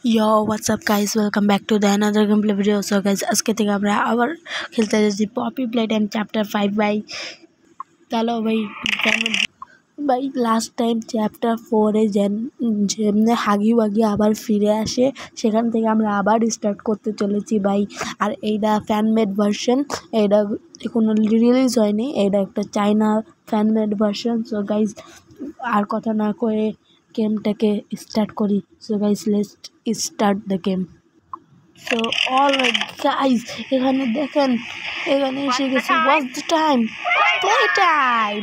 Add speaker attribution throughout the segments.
Speaker 1: Yo, what's up guys? Welcome back to the another gameplay video. So guys, আজকে থেকে আমরা আবার খেলতে যাচ্ছি পপি প্লেটাইম চ্যাপ্টার 5 ভাই। চলো ভাই ভাই লাস্ট টাইম চ্যাপ্টার 4 এ যেমনে হাগি ওয়াগি আবার ফিরে আসে, সেখান থেকে আমরা আবার স্টার্ট করতে চলেছি ভাই। আর এইটা ফ্যানমেড ভার্সন, এইটা কোনো রিলিজ হয়নি, এইটা একটা চাইনা ফ্যানমেড ভার্সন। সো গাইজ আর কথা না করে গেমটাকে স্টার্ট করি। So guys let's start the game. So alright guys, এখানে দেখেন, এখানে এসে গেছে। What's the time? Play time.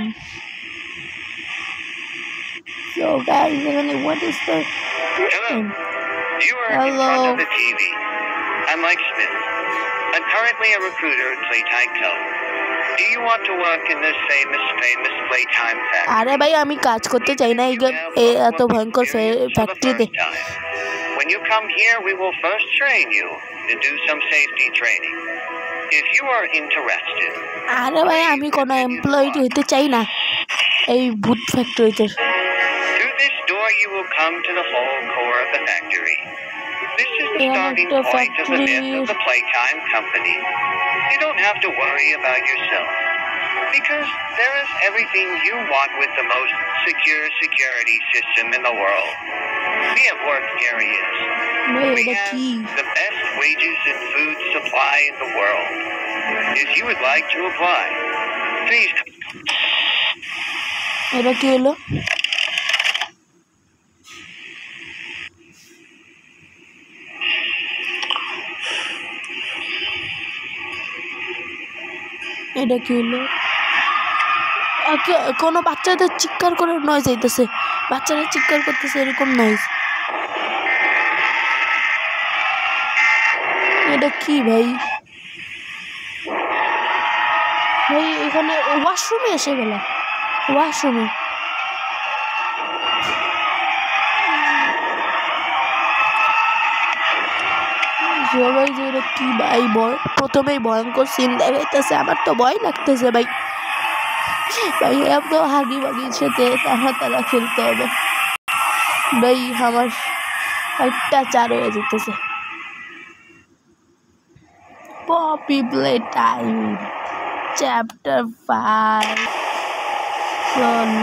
Speaker 1: So guys, what is the
Speaker 2: Hello. You are in front of the TV. I'm Mike Smith. I'm currently a recruiter at Playtime Tel. Do you want to work in this famous Playtime factory?
Speaker 1: আরে ভাই আমি কাজ করতে চাই না এই এত ভয়ঙ্কর ফ্যাক্টরিতে।
Speaker 2: When you come here, we will first train you and do some safety training. If you are interested.
Speaker 1: আরে ভাই আমি কোনো এমপ্লয়ি হতে চাই না এই ভূত ফ্যাক্টরিতে।
Speaker 2: You will come to the whole core of the factory. This is the starting point of the myth of the Playtime Company. You don't have to worry about yourself, because there is everything you want with the most secure security system in the world. We have work areas. We have the best wages and food supply in the world. If you would like to apply, please.
Speaker 1: এটা কি হলো? এটা কি হলো? কোনো বাচ্চাদের চিৎকার করে নয়েজ আইতেছে, বাচ্চারা চিৎকার করতেছে এরকম নয়েজ। এটা কি ভাই? ভাই এখানে ওয়াশরুমে এসে গেল, ওয়াশরুমে। সবাই যে এটা কি ভাই, প্রথমেই ভয়ঙ্কর সিন দেখাইতেছে, আমার তো ভয় লাগতেছে ভাই। ভাই এত হাগি বাগির সাথে তারা খেলতে হবে ভাই, আমার অত্যাচার হয়ে যেতেছে। পপি প্লেটাইম চ্যাপ্টার 5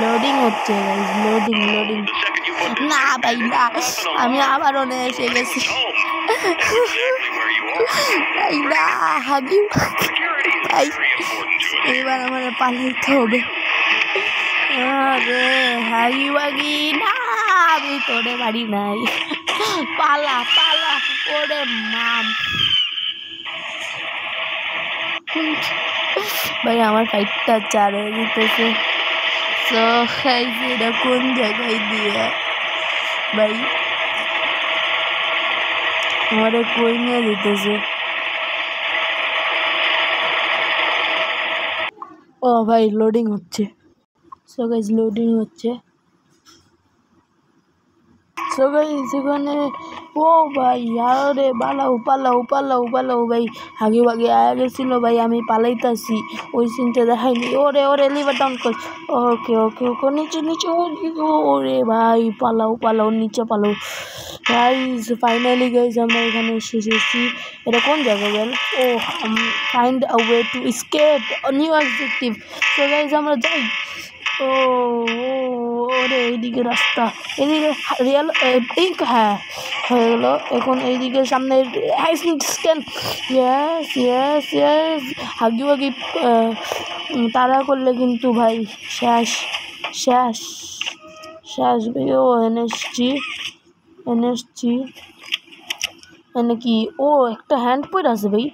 Speaker 1: লোডিং হচ্ছে গাইস, লোডিং। না ভাই না, আমি আবার ওনে এসে গেছি। এবার আমার পালাইতে হবে। আরে হাগি বাগি না, আমি তোরে বাড়ি নাই, পালা ওরে মাম। ভাই আমার ফাইটটা চার হয়ে যেতেছে। এটা কোন জায়গায় দিয়ে ভাই আমারে কই নিয়ে যেতেছে? ও ভাই লোডিং হচ্ছে। সো গাইস লোডিং হচ্ছে। সো গাইস এখানে ও ভাই আরে পালাও ভাই, হাগি বাগি আয়া গেছিল ভাই, আমি পালাইতাছি, ওই সিনটা দেখাইনি। ওরে লিভার ডাউন কর। ওকে নিচে ওরে ভাই পালাও নিচে পালাও। গাইস ফাইনালি গাইস আমরা এখানে এসেছি। এটা কোন জায়গা গেল? ও find a way to escape new objective. So guys আমরা যাই। ওরে এইদিকে রাস্তা, এদিকে রিয়েল পিঙ্ক, হ্যাঁ হয়ে গেল। এখন এইদিকে সামনে স্ক্যান। ইয়েস হাগি বাগি তারা করলে কিন্তু ভাই শেষ ভাই। ও এনেছি এনে কি? ও একটা হ্যান্ড পয়েন্ট আছে ভাই।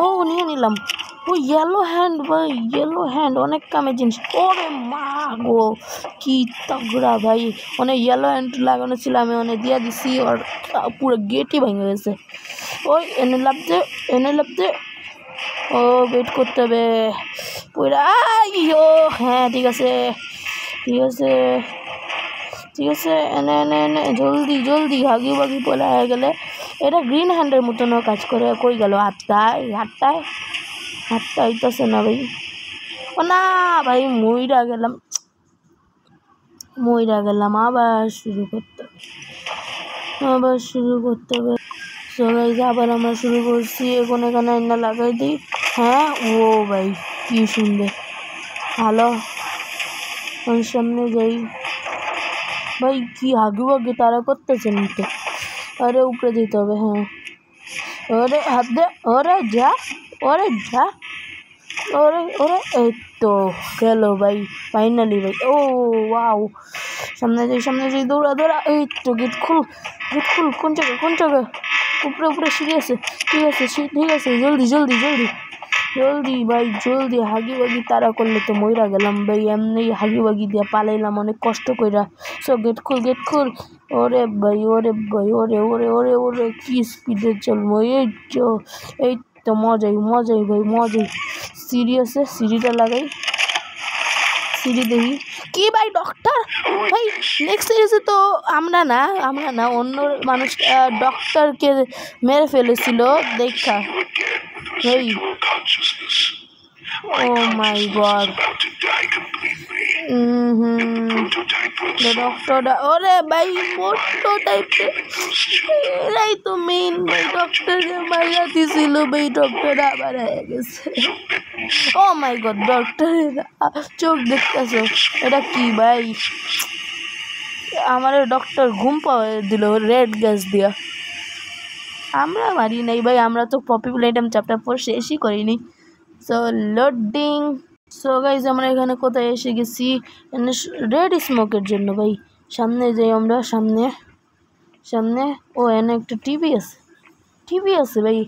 Speaker 1: ও নিয়ে নিলাম। ও ইয়েলো হ্যান্ড ভাই, অনেক কামের জিনিস। ওরে মা গো কি তাগড়া ভাই, অনেক ইয়েলো হ্যান্ড লাগানো ছিল, আমি অনেক দিয়ে দিছি, আর পুরো গেটই ভেঙে গেছে। ওই এনে লাভতে ও ওয়েট করতে হবে পুরা। হ্যাঁ ঠিক আছে এনে জলদি হাগি বাগি পড়ে হয়ে গেলে। এটা গ্রিন হ্যান্ডের মতনও কাজ করে। কই গেল হাতটা হইতেছে না ভাই। ও না ভাই মইরা গেলাম আবার শুরু করতে। আবার শুরু করতে হবে। সো গাইস আবার আমরা শুরু করছি। এখন এখানে আইনা লাগাই দিই। হ্যাঁ ও ভাই কি সুন্দর। ভালো ওর সামনে যাই। ভাই কি হাগু হাগু তারা করতেছেন তো। আরে উপরে দিতে হবে। হ্যাঁ ওরে হাত দে। ওরে যা ওরে যা ওরে ওরে এই তো গেল ভাই ফাইনালি ভাই। ও ওয়াও সামনে যাই দৌড়া দৌড়া। এই তো গেট খুল কোন জায়গায় উপরে উপরে সিঁড়ি আছে। ঠিক আছে জলদি ভাই জলদি। হাগি বাগি তারা করলে তো মইরা গেলাম ভাই। এমনি হাগি বাগি দিয়ে পালাইলাম অনেক কষ্ট কইরা। সো গেট খুল। ওরে ভাই ওরে কি স্পিডে চলবো। এই তো মজাই ভাই। সিঁড়ি আছে সিঁড়িটা লাগাই। সিঁড়ি দেখি কি ভাই ডক্টর ভাই নেক্সট সিরিজে তো আমরা না অন্য মানুষ ডক্টরকে মেরে ফেলেছিল দেখা ভাই। ও মাই গড ডক্টরটা ওরে ভাই মোটো টাইপের এরাই তো মেইন ভাই। ডক্টরকে মাইরা দিছিল ভাই। ডক্টর আবার হয়ে গেছে। ও মাই গড ডক্টরের চোখ দেখতেছো এটা কি ভাই। আমার ডক্টর ঘুম পাওয়া দিল রেড গ্যাস দিয়া। আমরা মারি নাই ভাই। আমরা তো পপি প্লেটাম চ্যাপ্টার 4 শেষই করিনি। So loading. সো গাইজ আমরা এখানে কোথায় এসে গেছি রেড স্মোকের জন্য ভাই। সামনে যাই আমরা সামনে। ও এনে একটা টিভি আছে ভাই।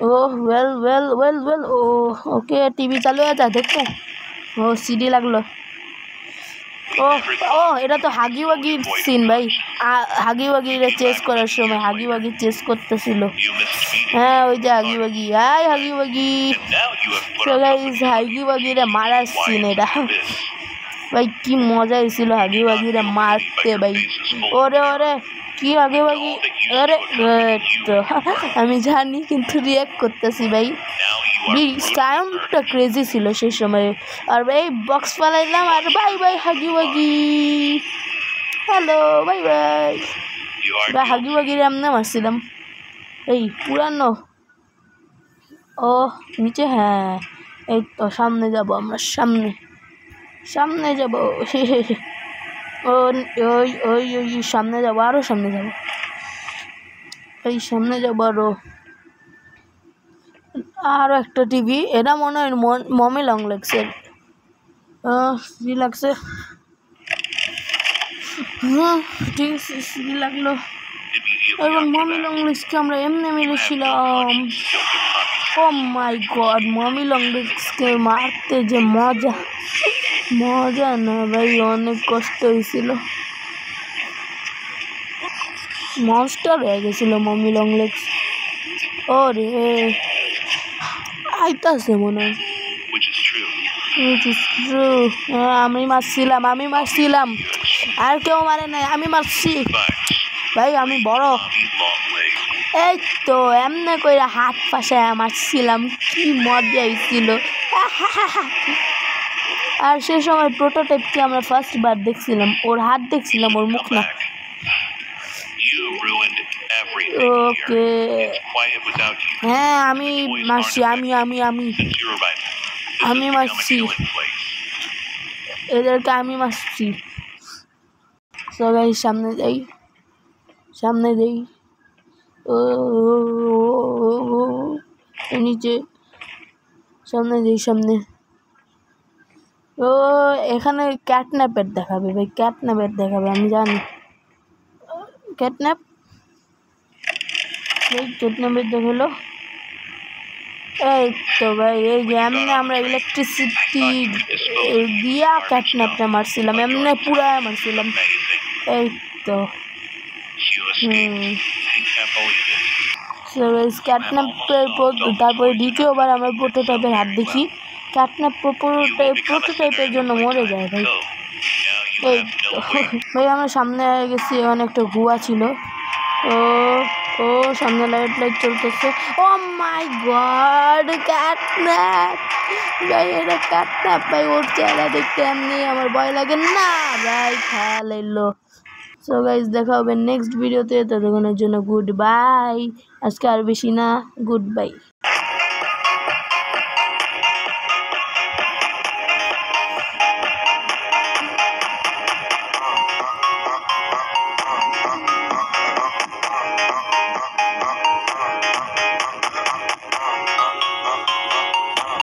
Speaker 1: ও ওয়েল ও ওকে টিভি চালু আছে দেখো। ও সিডি লাগলো। ও এটা তো হাগি ওয়াগির সিন ভাই। হাগি ওয়াগিরে চেস করার সময় হাগি ওয়াগি চেস করতেছিল। হ্যাঁ ওই যে হাগি ওয়াগি হাগি ওয়াগিরে মারার সিন এটা ভাই। কি মজা হয়েছিল হাগি ওয়াগিরে মারতে ভাই। ওরে কি হাগি ওয়াগি। আরে আমি জানি কিন্তু রিয়াক্ট করতেছি ভাই। সাউন্ডটা ক্রেজি ছিল সেই সময়। আর ভাই বক্স ফালাইলাম আর bye Huggy Wuggy. Hello bye Huggy ওয়াগিরে এমনি মারছিলাম এই পুরানো। ও নিচে হ্যাঁ এই তো সামনে যাব আমরা সামনে যাব। ওই সামনে যাব আরো সামনে যাব। এই সামনে যাব আরো একটা টিভি। এটা মনে হয় মমি লং লাগছে। কি লাগছে। ঠিক আছে লাগলো। এখন মমি লং লিক্সকে আমরা এমনি মেরেছিলাম। ও মাই গড মমি লং লিক্সকে মারতে যে মজা না ভাই অনেক কষ্ট হয়েছিল। মনস্টার হয়ে গেছিল মমি লং লিক্স। ওরে আইতাছে মনে হয়। আমি মারছিলাম আর কেউ মারে নাই। আমি মারছি ভাই। আমি বড় এই তো এমনি করে হাত পাশায় মারছিলাম। কি মজা হয়েছিল। আর সে সময় প্রোটোটাইপকে আমরা ফার্স্ট বার দেখছিলাম। ওর হাত দেখছিলাম ওর মুখ না। ওকে হ্যাঁ আমি মারছি। আমি মারছি এদেরকে আমি মারছি। সবাই সামনে যাই ও নিচে সামনে। ও এখানে ক্যাটন্যাপের দেখাবে ভাই। আমি জানি ক্যাটন্যাপের দেখালো। এই তো ভাই এই যে এমনি আমরা ইলেকট্রিসিটি দিয়া ক্যাটন্যাপটা মারছিলাম। এমনি পুরা মারছিলাম। এই তো ক্যাটন্যাপের তারপরে দ্বিতীয়বার আমরা প্রোটোটাইপের হাত দেখি। ক্যাটন্যাপ প্রোটোটাইপের জন্য মরে যায় ভাই। এই তো ভাই আমরা সামনে গেছি। অনেকটা গুয়া ছিল। ও সামনে লাইট চলতেছে। ও মাই গড ক্যাটন্যাপ ভাই। এটা ক্যাটন্যাপ ভাই। ওর চেহারা দেখতে এমনি আমার ভয় লাগে না ভাই। খেয়াল এলো সো গাইজ দেখা হবে নেক্সট ভিডিওতে, ততক্ষণের জন্য গুড বাই। আজকে আর বেশি না, গুড বাই।